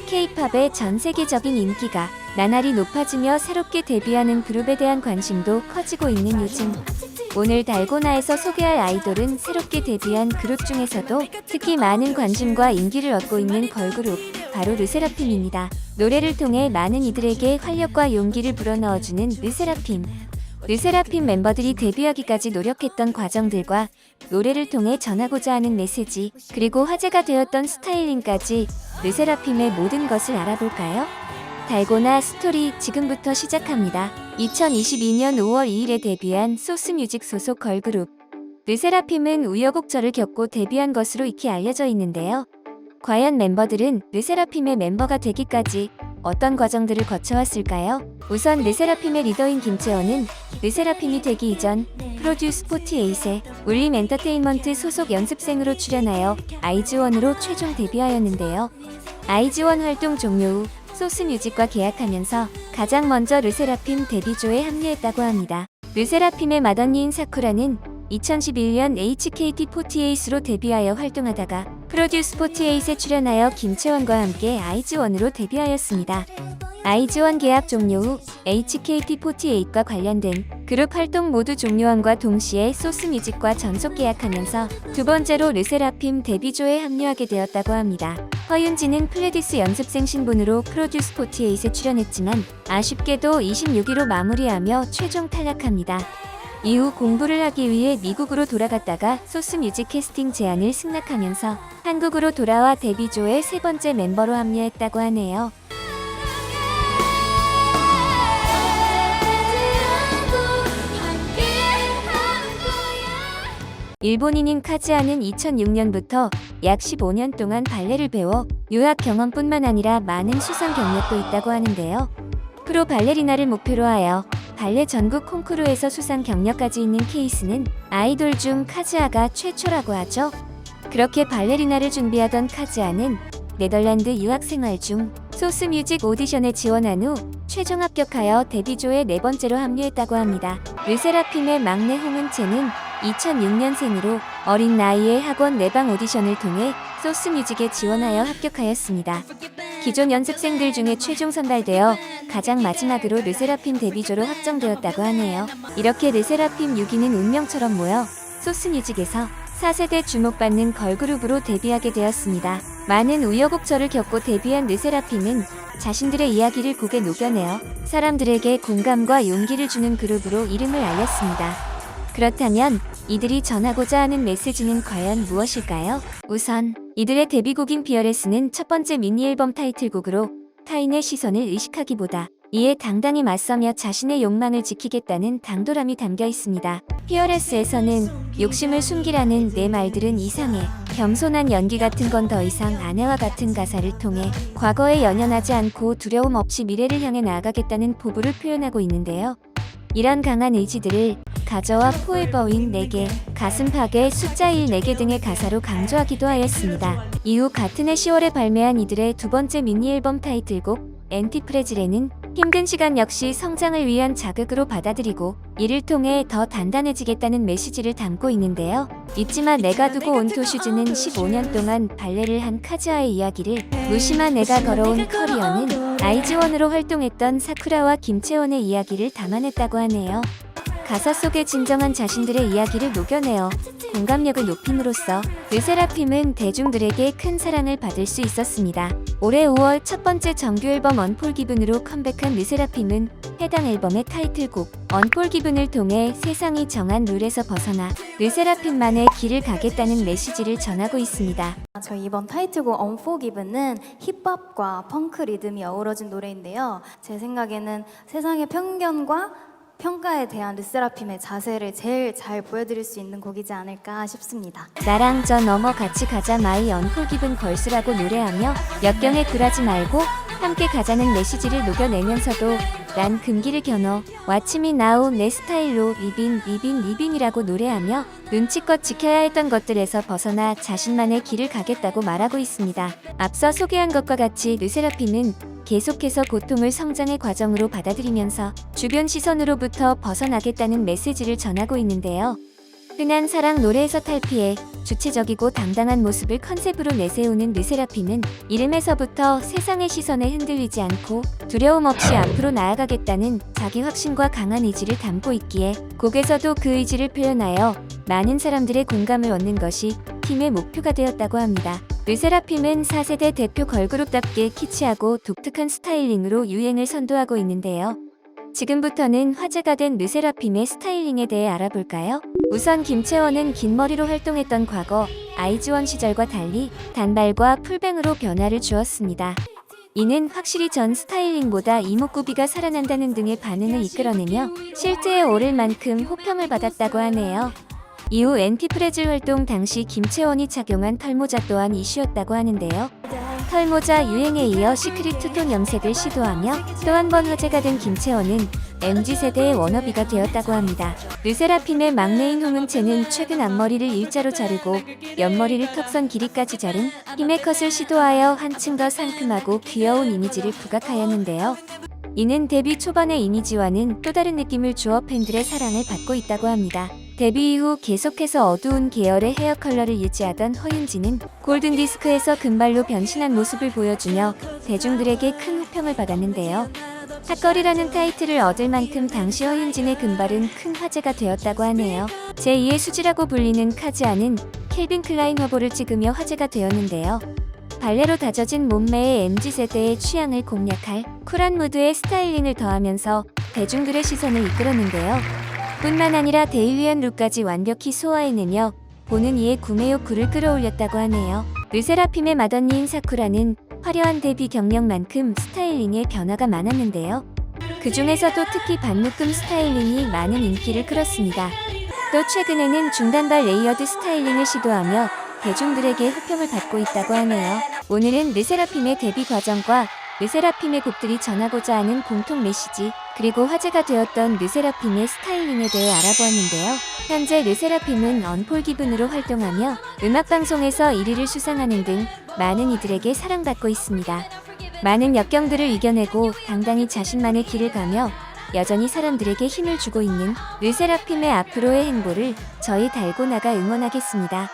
K-팝의 전 세계적인 인기가 나날이 높아지며 새롭게 데뷔하는 그룹에 대한 관심도 커지고 있는 요즘. 오늘 달고나에서 소개할 아이돌은 새롭게 데뷔한 그룹 중에서도 특히 많은 관심과 인기를 얻고 있는 걸그룹, 바로 르세라핌입니다. 노래를 통해 많은 이들에게 활력과 용기를 불어넣어주는 르세라핌. 르세라핌 멤버들이 데뷔하기까지 노력했던 과정들과 노래를 통해 전하고자 하는 메시지, 그리고 화제가 되었던 스타일링까지 르세라핌의 모든 것을 알아볼까요? 달고나 스토리 지금부터 시작합니다. 2022년 5월 2일에 데뷔한 소스뮤직 소속 걸그룹 르세라핌은 우여곡절을 겪고 데뷔한 것으로 익히 알려져 있는데요. 과연 멤버들은 르세라핌의 멤버가 되기까지 어떤 과정들을 거쳐왔을까요? 우선 르세라핌의 리더인 김채원은 르세라핌이 되기 이전 프로듀스 48의 울림 엔터테인먼트 소속 연습생으로 출연하여 아이즈원으로 최종 데뷔하였는데요. 아이즈원 활동 종료 후 소스뮤직과 계약하면서 가장 먼저 르세라핌 데뷔조에 합류했다고 합니다. 르세라핌의 맏언니인 사쿠라는 2011년 HKT48으로 데뷔하여 활동하다가 프로듀스 48에 출연하여 김채원과 함께 아이즈원으로 데뷔하였습니다. 아이즈원 계약 종료 후 HKT48과 관련된 그룹 활동 모두 종료함과 동시에 소스뮤직과 전속 계약하면서 두 번째로 르세라핌 데뷔조에 합류하게 되었다고 합니다. 허윤지는 플레디스 연습생 신분으로 프로듀스 48에 출연했지만 아쉽게도 26위로 마무리하며 최종 탈락합니다. 이후 공부를 하기 위해 미국으로 돌아갔다가 소스뮤직 캐스팅 제안을 승낙하면서 한국으로 돌아와 데뷔조의 세 번째 멤버로 합류했다고 하네요. 일본인인 카즈아는 2006년부터 약 15년 동안 발레를 배워 유학 경험뿐만 아니라 많은 수상 경력도 있다고 하는데요. 프로 발레리나를 목표로 하여 발레 전국 콩쿠르에서 수상 경력까지 있는 케이스는 아이돌 중 카즈아가 최초라고 하죠. 그렇게 발레리나를 준비하던 카즈아는 네덜란드 유학 생활 중 소스뮤직 오디션에 지원한 후 최종 합격하여 데뷔조에 네 번째로 합류했다고 합니다. 르세라핌의 막내 홍은채는 2006년생으로 어린 나이에 학원 내방 오디션을 통해 소스뮤직에 지원하여 합격하였습니다. 기존 연습생들 중에 최종 선발되어 가장 마지막으로 르세라핌 데뷔조로 확정되었다고 하네요. 이렇게 르세라핌 6인은 운명처럼 모여 소스뮤직에서 4세대 주목받는 걸그룹으로 데뷔하게 되었습니다. 많은 우여곡절을 겪고 데뷔한 르세라핌은 자신들의 이야기를 곡에 녹여내어 사람들에게 공감과 용기를 주는 그룹으로 이름을 알렸습니다. 그렇다면 이들이 전하고자 하는 메시지는 과연 무엇일까요? 우선 이들의 데뷔곡인 피어레스는 첫 번째 미니앨범 타이틀곡으로 타인의 시선을 의식하기보다 이에 당당히 맞서며 자신의 욕망을 지키겠다는 당돌함이 담겨 있습니다. 피어레스에서는 욕심을 숨기라는 내 말들은 이상해, 겸손한 연기 같은 건 더 이상 아내와 같은 가사를 통해 과거에 연연하지 않고 두려움 없이 미래를 향해 나아가겠다는 포부를 표현하고 있는데요. 이런 강한 의지들을 가져와 포에버인 4개, 가슴 파괴, 숫자 1 4개 등의 가사로 강조하기도 하였습니다. 이후 같은 해 10월에 발매한 이들의 두 번째 미니앨범 타이틀곡 엔티프레질에는 힘든 시간 역시 성장을 위한 자극으로 받아들이고 이를 통해 더 단단해지겠다는 메시지를 담고 있는데요. 잊지마 내가 두고 온 토슈즈는 15년 동안 발레를 한 카즈아의 이야기를, 무심한 내가 걸어온 커리어는 아이즈원으로 활동했던 사쿠라와 김채원의 이야기를 담아냈다고 하네요. 가사 속에 진정한 자신들의 이야기를 녹여내어 공감력을 높임으로써 르세라핌은 대중들에게 큰 사랑을 받을 수 있었습니다. 올해 5월 첫 번째 정규 앨범 언폴기븐으로 컴백한 르세라핌은 해당 앨범의 타이틀곡 언폴기븐을 통해 세상이 정한 룰에서 벗어나 르세라핌만의 길을 가겠다는 메시지를 전하고 있습니다. 저희 이번 타이틀곡 Unforgiven은 힙합과 펑크 리듬이 어우러진 노래인데요. 제 생각에는 세상의 편견과 평가에 대한 르세라핌의 자세를 제일 잘 보여드릴 수 있는 곡이지 않을까 싶습니다. 나랑 저 너머 같이 가자 마이 언폴기븐 걸스라고 노래하며 역경에 굴하지 말고 함께 가자는 메시지를 녹여내면서도 난 금기를 겨눠 왓츠미 나우 내 스타일로 리빈이라고 노래하며 눈치껏 지켜야 했던 것들에서 벗어나 자신만의 길을 가겠다고 말하고 있습니다. 앞서 소개한 것과 같이 르세라핌은 계속해서 고통을 성장의 과정으로 받아들이면서 주변 시선으로부터 벗어나겠다는 메시지를 전하고 있는데요. 흔한 사랑 노래에서 탈피해 주체적이고 당당한 모습을 컨셉으로 내세우는 르세라핌은 이름에서부터 세상의 시선에 흔들리지 않고 두려움 없이 앞으로 나아가겠다는 자기 확신과 강한 의지를 담고 있기에 곡에서도 그 의지를 표현하여 많은 사람들의 공감을 얻는 것이 팀의 목표가 되었다고 합니다. 르세라핌은 4세대 대표 걸그룹답게 키치하고 독특한 스타일링으로 유행을 선도하고 있는데요. 지금부터는 화제가 된 르세라핌의 스타일링에 대해 알아볼까요? 우선 김채원은 긴 머리로 활동했던 과거 아이즈원 시절과 달리 단발과 풀뱅으로 변화를 주었습니다. 이는 확실히 전 스타일링보다 이목구비가 살아난다는 등의 반응을 이끌어내며 실제에 오를 만큼 호평을 받았다고 하네요. 이후 엔티프레즐 활동 당시 김채원이 착용한 털모자 또한 이슈였다고 하는데요. 털모자 유행에 이어 시크릿 투톤 염색을 시도하며 또 한 번 화제가 된 김채원은 MZ세대의 워너비가 되었다고 합니다. 르세라핌의 막내인 홍은채는 최근 앞머리를 일자로 자르고 옆머리를 턱선 길이까지 자른 힘의 컷을 시도하여 한층 더 상큼하고 귀여운 이미지를 부각하였는데요. 이는 데뷔 초반의 이미지와는 또 다른 느낌을 주어 팬들의 사랑을 받고 있다고 합니다. 데뷔 이후 계속해서 어두운 계열의 헤어 컬러를 유지하던 허윤지는 골든디스크에서 금발로 변신한 모습을 보여주며 대중들에게 큰 호평을 받았는데요. 핫걸이라는 타이틀을 얻을 만큼 당시 허윤진의 금발은 큰 화제가 되었다고 하네요. 제2의 수지라고 불리는 카즈아는 캘빈 클라인 화보를 찍으며 화제가 되었는데요. 발레로 다져진 몸매의 MZ세대의 취향을 공략할 쿨한 무드의 스타일링을 더하면서 대중들의 시선을 이끌었는데요. 뿐만 아니라 데일리한 룩까지 완벽히 소화해내며 보는 이의 구매 욕구를 끌어올렸다고 하네요. 르세라핌의 맏언니인 사쿠라는 화려한 데뷔 경력만큼 스타일링에 변화가 많았는데요. 그 중에서도 특히 반묶음 스타일링이 많은 인기를 끌었습니다. 또 최근에는 중단발 레이어드 스타일링을 시도하며 대중들에게 호평을 받고 있다고 하네요. 오늘은 르세라핌의 데뷔 과정과 르세라핌의 곡들이 전하고자 하는 공통 메시지, 그리고 화제가 되었던 르세라핌의 스타일링에 대해 알아보았는데요. 현재 르세라핌은 언폴 기분으로 활동하며 음악방송에서 1위를 수상하는 등 많은 이들에게 사랑받고 있습니다. 많은 역경들을 이겨내고 당당히 자신만의 길을 가며 여전히 사람들에게 힘을 주고 있는 르세라핌의 앞으로의 행보를 저희 달고나가 응원하겠습니다.